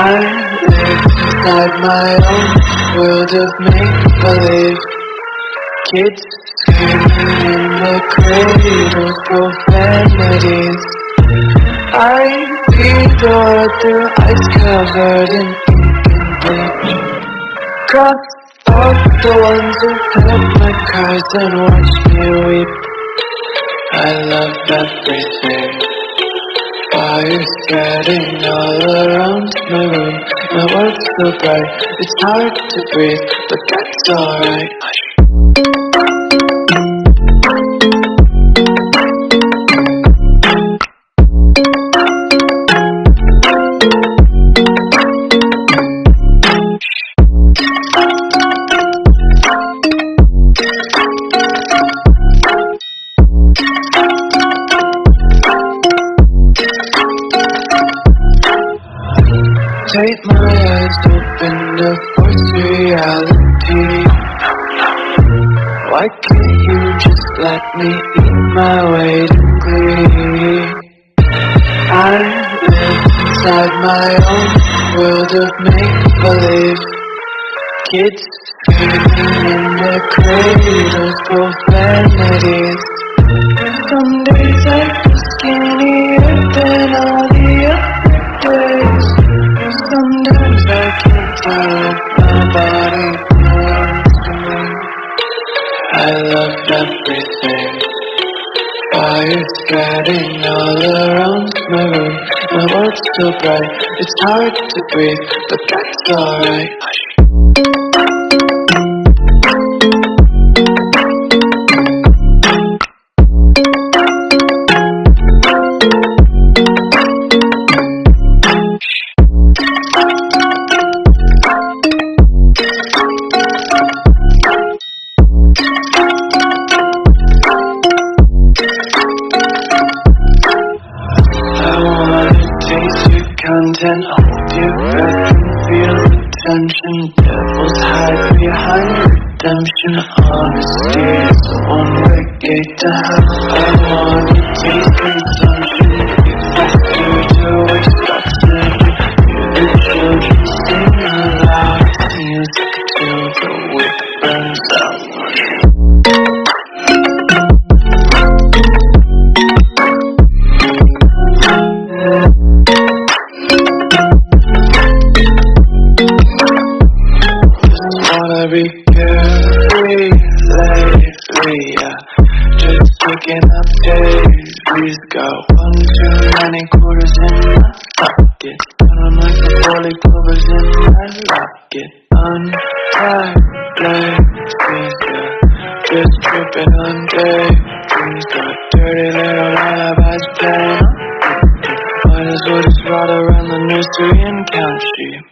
I live inside my own world of make-believe. Kids screaming in the cradles, profanities. I read the world through ice covered in ink and bleach. Cross out the ones who heard my cries and watched me weep. I love everything. Fire spreading all around my room. My world's so bright, it's hard to breathe, but that's alright. Take my eyes open to force reality. Why can't you just let me eat my weight in glee? I live inside my own world of make-believe. Kids screaming in their cradles, profanities. Some days I feel skinnier than all the other days. Sometimes I can't tell if my body belongs to me. I love everything. Fire spreading all around my room. My world's so bright, it's hard to breathe, but that's alright. Taste your content, hold your breath and feel the tension. Devils hide behind redemption. Honesty is a one-way gate to hell. I wanna taste consumption. Get faster to waste oxygen. Hear the children sing aloud. Music till the wick burns out. Be carefree lately, yeah. Just picking up days. We've got one too many quarters in my pocket. Feeling like the fully clovers in my locket. Untied laces, yeah. Just tripping on daydreams. Got dirty little lullabies playing. Might as well just ride around the nursery and count sheep.